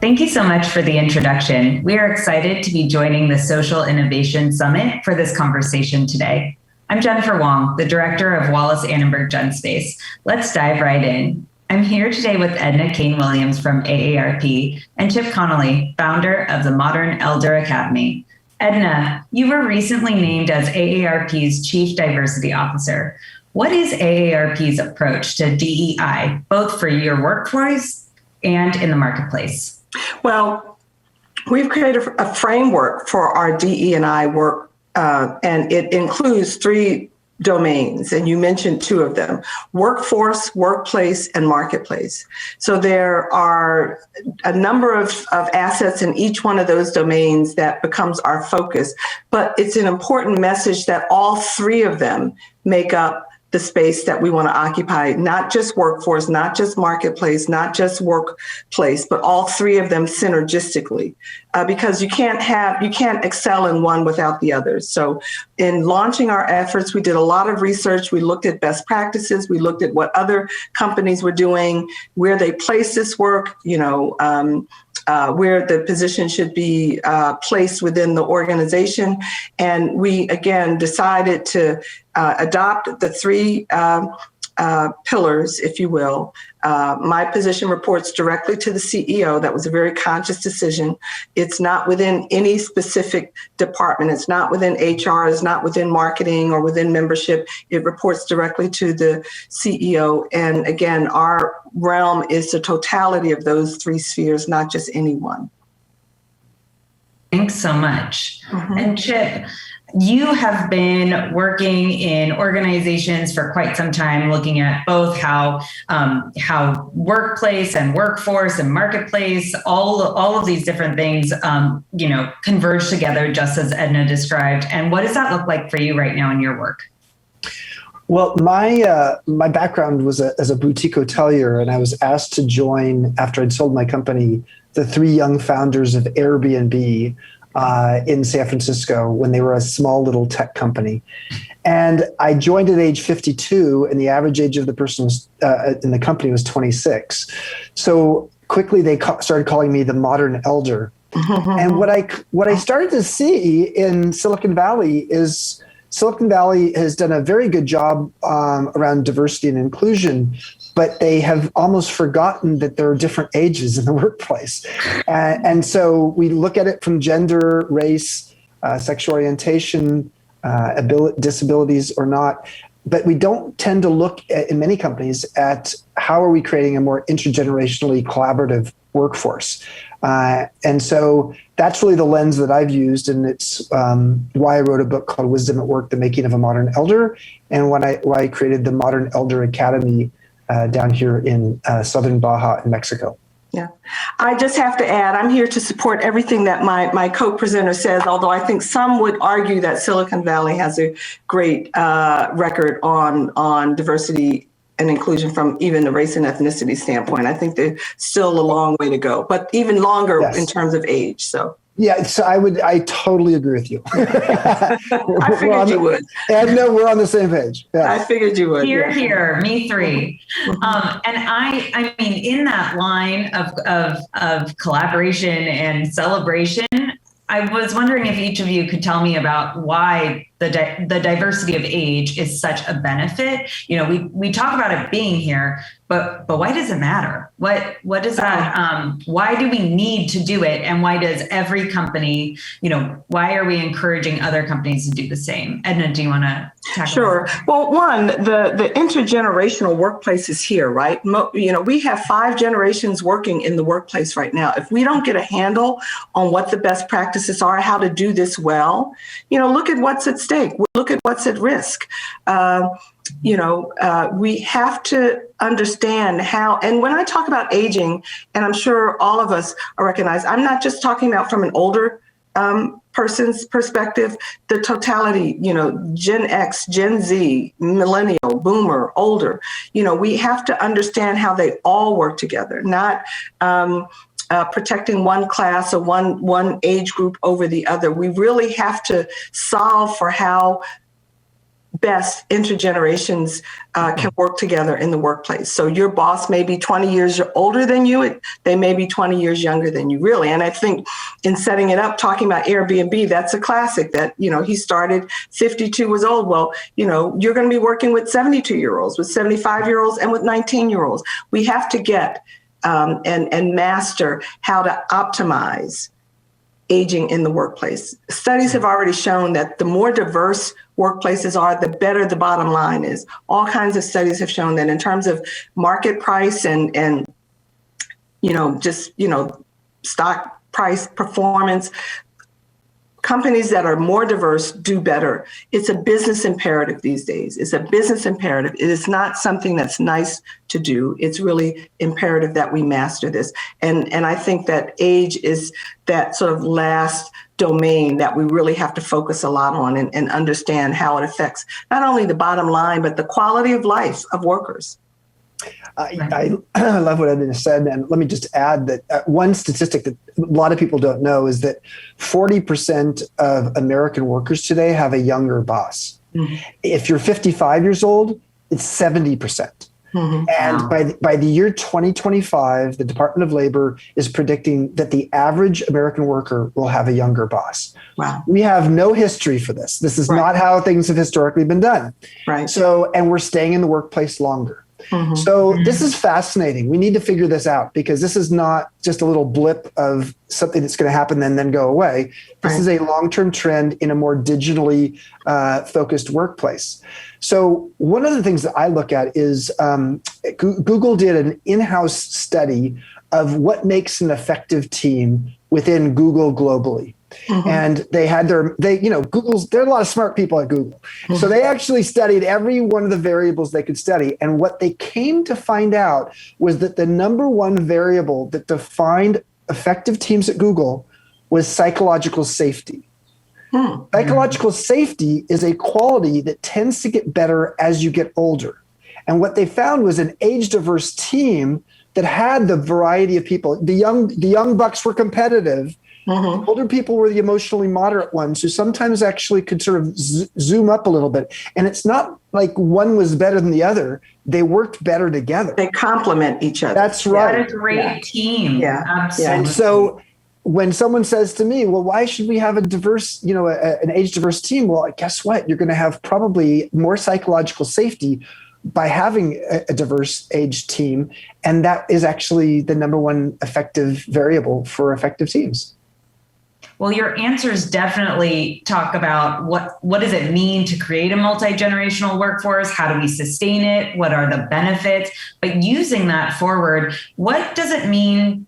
Thank you so much for the introduction. We are excited to be joining the Social Innovation Summit for this conversation today. I'm Jennifer Wong, the director of Wallis Annenberg GenSpace. Let's dive right in. I'm here today with Edna Kane-Williams from AARP and Chip Conley, founder of the Modern Elder Academy. Edna, you were recently named as AARP's Chief Diversity Officer. What is AARP's approach to DEI, both for your workforce and in the marketplace? Well, we've created a framework for our DE&I work, and it includes 3 domains, and you mentioned 2 of them: workforce, workplace, and marketplace. So there are a number of assets in each one of those domains that becomes our focus, but it's an important message that all 3 of them make up the space that we want to occupy, not just workforce, not just marketplace, not just workplace, but all 3 of them synergistically, because you can't excel in one without the others. So in launching our efforts, we did a lot of research. We looked at best practices. We looked at what other companies were doing, where they place this work, where the position should be placed within the organization. And we, again, decided to adopt the 3 pillars, if you will. My position reports directly to the CEO. That was a very conscious decision. It's not within any specific department. It's not within HR. It's not within marketing or within membership. It reports directly to the CEO. And again, our realm is the totality of those 3 spheres, not just any one. Thanks so much. Mm-hmm. And Chip, you have been working in organizations for quite some time, looking at both how workplace and workforce and marketplace, all of these different things, converge together, just as Edna described. And what does that look like for you right now in your work? Well, my background was as a boutique hotelier, and I was asked to join, after I'd sold my company, the 3 young founders of Airbnb in San Francisco when they were a small little tech company. And I joined at age 52, and the average age of the person in the company was 26. So quickly they started calling me the modern elder. And what I started to see in Silicon Valley is Silicon Valley has done a very good job around diversity and inclusion, but they have almost forgotten that there are different ages in the workplace. And so we look at it from gender, race, sexual orientation, disabilities or not, but we don't tend to look at, in many companies, at how are we creating a more intergenerationally collaborative workforce. And so that's really the lens that I've used, and it's why I wrote a book called Wisdom at Work, The Making of a Modern Elder, and why I created the Modern Elder Academy down here in southern Baja in Mexico. Yeah, I just have to add, I'm here to support everything that my co-presenter says, although I think some would argue that Silicon Valley has a great record on diversity and inclusion from even the race and ethnicity standpoint. I think there's still a long way to go, but even longer in terms of age. So. Yeah, so I totally agree with you. I figured you would. Edna, we're on the same page. Yeah. I figured you would. Here, me 3. And I mean, in that line of collaboration and celebration, I was wondering if each of you could tell me about why the diversity of age is such a benefit. We talk about it being here, but why does it matter? What does that? Why do we need to do it? And why does every company? Why are we encouraging other companies to do the same? Edna, do you want to tackle? Sure. Well, one, the intergenerational workplace is here, right? We have 5 generations working in the workplace right now. If we don't get a handle on what the best practices are, how to do this well, look at what's at stake. Look at what's at risk. We have to understand how, and when I talk about aging, and I'm sure all of us are recognized, I'm not just talking about from an older person's perspective, the totality, Gen X, Gen Z, millennial, boomer, older, we have to understand how they all work together, not protecting one class or one age group over the other. We really have to solve for how best intergenerations can work together in the workplace. So your boss may be 20 years older than you. They may be 20 years younger than you, really. And I think in setting it up, talking about Airbnb, that's a classic that, he started 52 years old. Well, you're going to be working with 72-year-olds, with 75-year-olds, and with 19-year-olds. We have to get and master how to optimize aging in the workplace. Studies have already shown that the more diverse workplaces are, the better the bottom line is. All kinds of studies have shown that in terms of market price and stock price performance, companies that are more diverse do better. It's a business imperative these days. It's a business imperative. It is not something that's nice to do. It's really imperative that we master this. And I think that age is that sort of last domain that we really have to focus a lot on and understand how it affects not only the bottom line, but the quality of life of workers. I love what Edna said, and let me just add that one statistic that a lot of people don't know is that 40% of American workers today have a younger boss. Mm-hmm. If you're 55 years old, it's 70%. Mm-hmm. And by the year 2025, the Department of Labor is predicting that the average American worker will have a younger boss. Wow. We have no history for this. This is not how things have historically been done. Right. And we're staying in the workplace longer. Mm-hmm. So this is fascinating. We need to figure this out because this is not just a little blip of something that's going to happen and then go away. This is a long-term trend in a more digitally focused workplace. So one of the things that I look at is Google did an in-house study of what makes an effective team within Google globally. Mm-hmm. And they had Google's, there are a lot of smart people at Google. Mm-hmm. So they actually studied every one of the variables they could study. And what they came to find out was that the number one variable that defined effective teams at Google was psychological safety. Mm-hmm. Psychological safety is a quality that tends to get better as you get older. And what they found was an age-diverse team that had the variety of people. The young bucks were competitive. Mm-hmm. Older people were the emotionally moderate ones who sometimes actually could sort of zoom up a little bit. And it's not like one was better than the other. They worked better together. They complement each other. That's right. What a great team. Yeah. Absolutely. And so when someone says to me, well, why should we have a diverse, an age diverse team? Well, guess what? You're going to have probably more psychological safety by having a diverse age team. And that is actually the number one effective variable for effective teams. Well, your answers definitely talk about what does it mean to create a multi-generational workforce? How do we sustain it? What are the benefits? But using that forward, what does it mean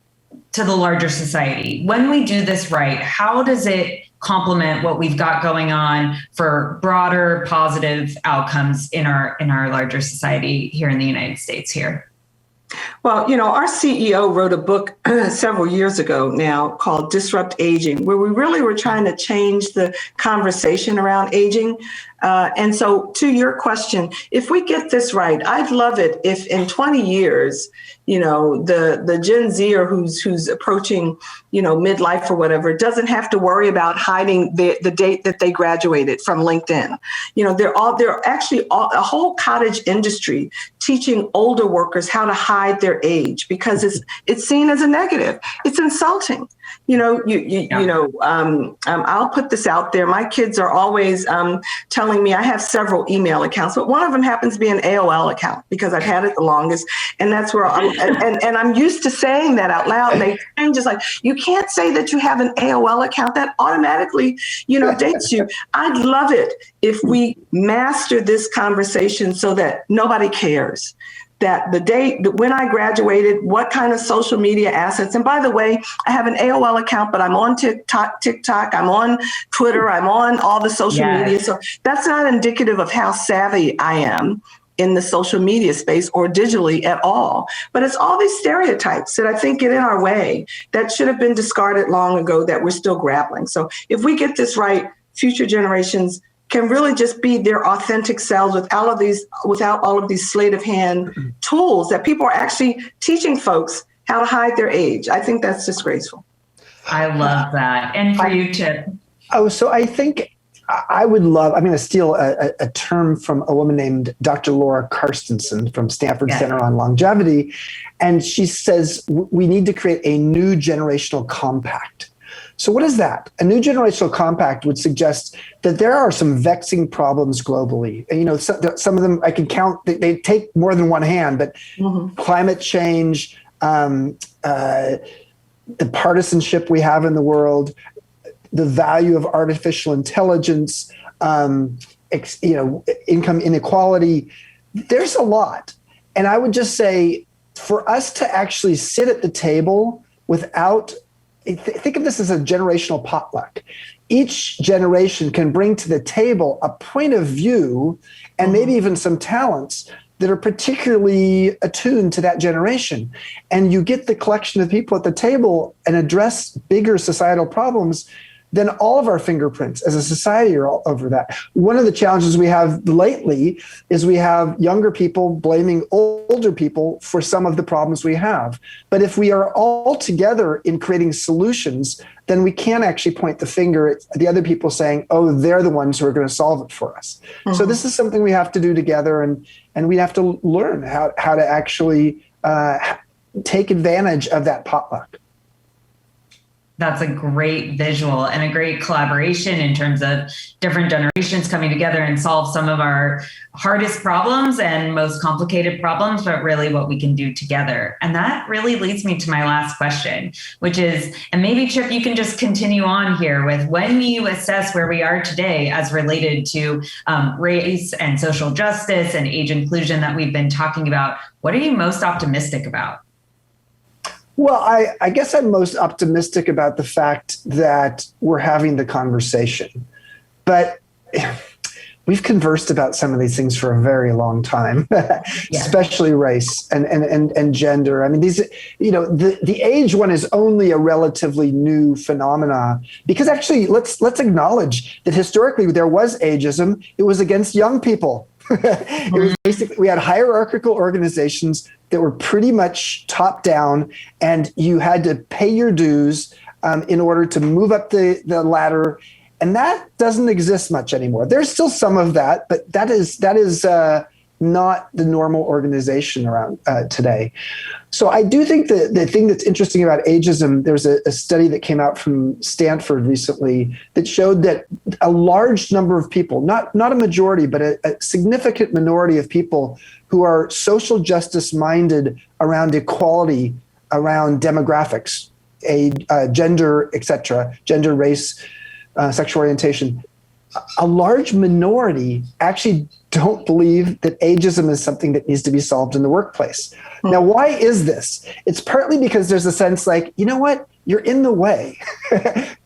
to the larger society? When we do this right, how does it complement what we've got going on for broader positive outcomes in our larger society here in the United States here? Well, our CEO wrote a book several years ago now called Disrupt Aging, where we really were trying to change the conversation around aging. And so to your question, if we get this right, I'd love it if in 20 years, the Gen Zer who's approaching, midlife or whatever, doesn't have to worry about hiding the date that they graduated from LinkedIn. They're actually a whole cottage industry teaching older workers how to hide their age because it's seen as a negative. It's insulting. I'll put this out there. My kids are always telling me I have several email accounts, but one of them happens to be an AOL account because I've had it the longest. And that's where I'm used to saying that out loud. And they just like, you can't say that you have an AOL account. That automatically, dates you. I'd love it if we master this conversation so that nobody cares. That the date, when I graduated, what kind of social media assets. And by the way, I have an AOL account, but I'm on TikTok, I'm on Twitter, I'm on all the social media. So that's not indicative of how savvy I am in the social media space or digitally at all. But it's all these stereotypes that I think get in our way that should have been discarded long ago that we're still grappling. So if we get this right, future generations can really just be their authentic selves without all of these sleight of hand tools that people are actually teaching folks how to hide their age. I think that's disgraceful. I love that. And for you, Chip. Oh, so I think I'm going to steal a term from a woman named Dr. Laura Carstensen from Stanford Center on Longevity. And she says, we need to create a new generational compact. So what is that? A new generational compact would suggest that there are some vexing problems globally. And, some of them I can count, they take more than one hand, but climate change, the partisanship we have in the world, the value of artificial intelligence, income inequality. There's a lot. And I would just say, for us to actually sit at the table without, think of this as a generational potluck. Each generation can bring to the table a point of view and maybe even some talents that are particularly attuned to that generation. And you get the collection of people at the table and address bigger societal problems, then all of our fingerprints as a society are all over that. One of the challenges we have lately is we have younger people blaming older people for some of the problems we have. But if we are all together in creating solutions, then we can actually point the finger at the other people saying, oh, they're the ones who are going to solve it for us. So this is something we have to do together, and we have to learn how to actually take advantage of that potluck. That's a great visual and a great collaboration in terms of different generations coming together and solve some of our hardest problems and most complicated problems, but really what we can do together. And that really leads me to my last question, which is, and maybe Chip, you can just continue on here with, when you assess where we are today as related to race and social justice and age inclusion that we've been talking about, what are you most optimistic about? Well, I guess I'm most optimistic about the fact that we're having the conversation. But we've conversed about some of these things for a very long time, especially race and gender. I mean, these, the age one is only a relatively new phenomena, because actually let's acknowledge that historically there was ageism. It was against young people. It was basically, we had hierarchical organizations that were pretty much top down, and you had to pay your dues in order to move up the ladder. And that doesn't exist much anymore. There's still some of that, but that is not the normal organization around today. So I do think that the thing that's interesting about ageism, there's a study that came out from Stanford recently that showed that a large number of people, not a majority, but a significant minority of people who are social justice minded around equality, around demographics, gender, etc., gender, race, sexual orientation, a large minority actually don't believe that ageism is something that needs to be solved in the workplace. Now, why is this? It's partly because there's a sense like, you know what, you're in the way.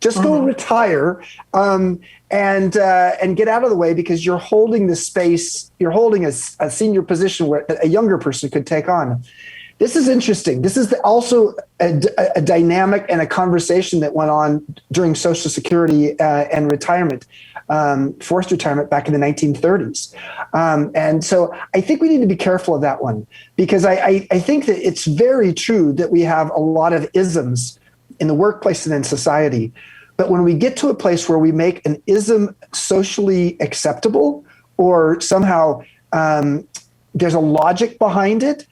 Just go retire and get out of the way, because you're holding the space, you're holding a senior position where a younger person could take on. This is interesting. This is also a dynamic and a conversation that went on during Social Security and retirement, forced retirement back in the 1930s. And so I think we need to be careful of that one, because I think that it's very true that we have a lot of isms in the workplace and in society. But when we get to a place where we make an ism socially acceptable, or somehow there's a logic behind it,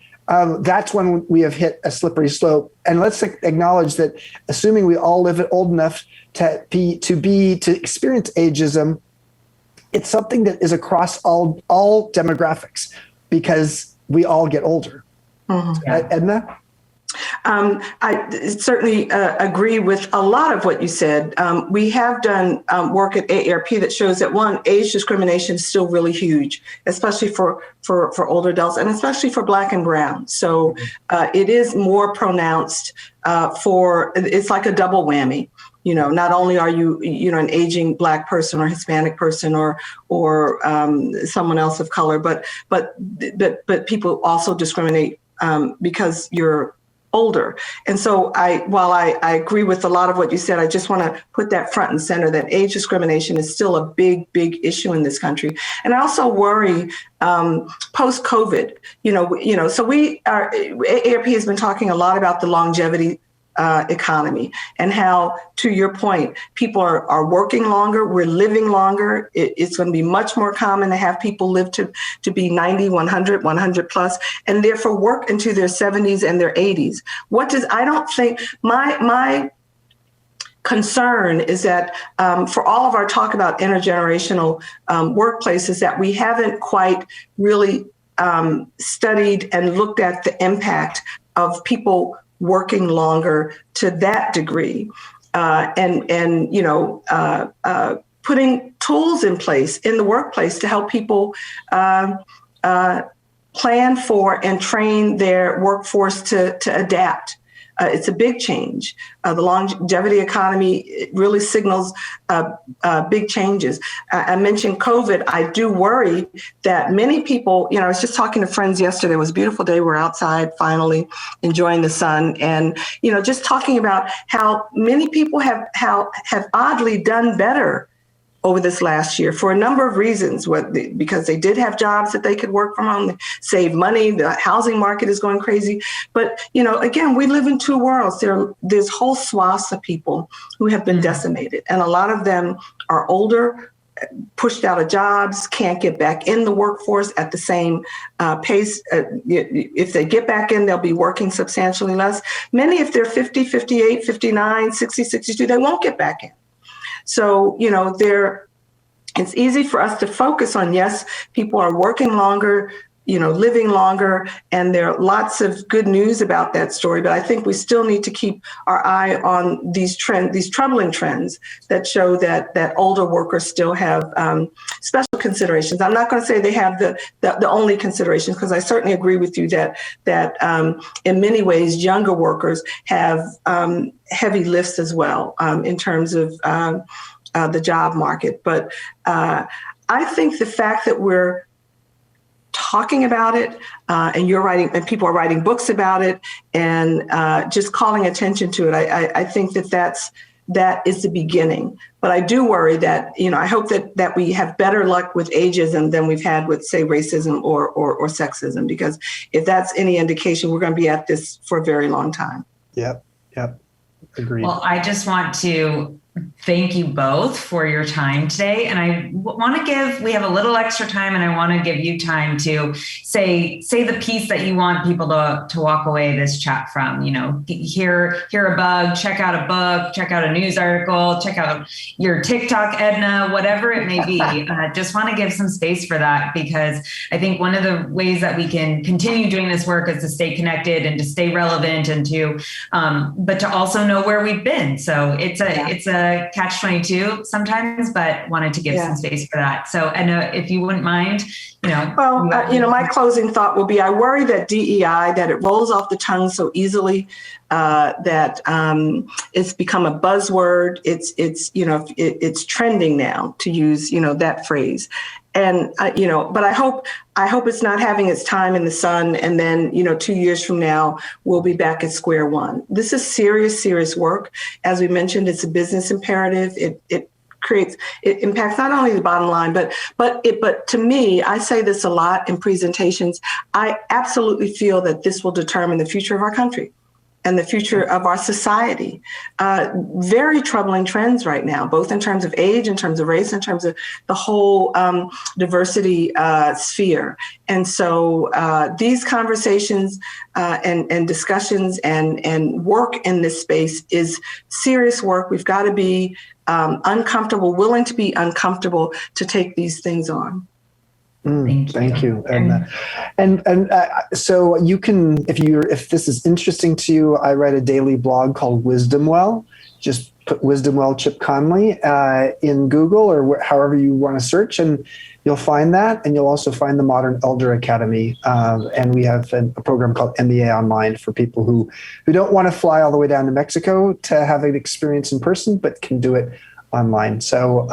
that's when we have hit a slippery slope. And let's acknowledge that, assuming we all live old enough to experience ageism, it's something that is across all demographics, because we all get older. Edna? I certainly agree with a lot of what you said. We have done work at AARP that shows that, one, age discrimination is still really huge, especially for older adults, and especially for Black and Brown. So it is more pronounced it's like a double whammy. Not only are you, an aging Black person or Hispanic person or someone else of color, but people also discriminate because you're older. And so while I agree with a lot of what you said, I just want to put that front and center, that age discrimination is still a big, big issue in this country. And I also worry post-COVID, so AARP has been talking a lot about the longevity economy, and how, to your point, people are working longer, we're living longer. It's going to be much more common to have people live to be 90, 100 plus, and therefore work into their 70s and their 80s. I don't think, my concern is that for all of our talk about intergenerational workplaces, that we haven't quite really studied and looked at the impact of people working longer to that degree, and putting tools in place in the workplace to help people plan for and train their workforce to adapt. It's a big change. The longevity economy really signals big changes. I mentioned COVID. I do worry that many people, I was just talking to friends yesterday. It was a beautiful day. We're outside finally enjoying the sun. And, just talking about how many people have oddly done better over this last year for a number of reasons, because they did have jobs that they could work from home, they save money, the housing market is going crazy. But, again, we live in two worlds. There's whole swaths of people who have been decimated, and a lot of them are older, pushed out of jobs, can't get back in the workforce at the same pace. If they get back in, they'll be working substantially less. Many, if they're 50, 58, 59, 60, 62, they won't get back in. So, it's easy for us to focus on, yes, people are working longer, living longer, and there are lots of good news about that story. But I think we still need to keep our eye on these troubling trends that show that older workers still have special considerations. I'm not going to say they have the only considerations, because I certainly agree with you that in many ways younger workers have heavy lifts as well in terms of the job market. But I think the fact that we're talking about it, and you're writing, and people are writing books about it, and just calling attention to it, I think that is the beginning. But I do worry that, I hope that we have better luck with ageism than we've had with, say, racism or sexism, because if that's any indication, we're going to be at this for a very long time. Yep. Agreed. Well, I just want to thank you both for your time today. And I want to we have a little extra time, and I want to give you time to say the piece that you want people to walk away this chat from, hear a bug, check out a book, check out a news article, check out your TikTok, Edna, whatever it may be. Just want to give some space for that, because I think one of the ways that we can continue doing this work is to stay connected and to stay relevant, and but to also know where we've been. So it's a catch-22 sometimes, but wanted to give some space for that. So, Edna, if you wouldn't mind, my closing thought will be, I worry that DEI, that it rolls off the tongue so easily, that it's become a buzzword. It's trending now to use, that phrase. And, but I hope it's not having its time in the sun, and then, 2 years from now, we'll be back at square one. This is serious work. As we mentioned, it's a business imperative. It impacts not only the bottom line, but to me, I say this a lot in presentations, I absolutely feel that this will determine the future of our country and the future of our society. Very troubling trends right now, both in terms of age, in terms of race, in terms of the whole diversity sphere. And so these conversations and discussions and work in this space is serious work. We've got to be uncomfortable, willing to be uncomfortable to take these things on. Thank you. And so you can, if this is interesting to you, I write a daily blog called Wisdom Well. Just put Wisdom Well Chip Conley in Google or however you want to search, and you'll find that. And you'll also find the Modern Elder Academy. And we have a program called MBA Online for people who don't want to fly all the way down to Mexico to have an experience in person, but can do it online. So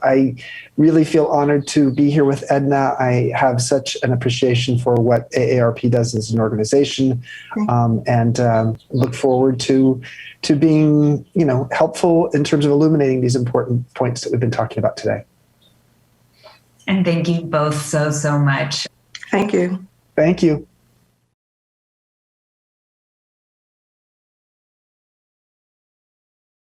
I really feel honored to be here with Edna. I have such an appreciation for what AARP does as an organization, and look forward to being, helpful in terms of illuminating these important points that we've been talking about today. And thank you both so much. Thank you. Thank you.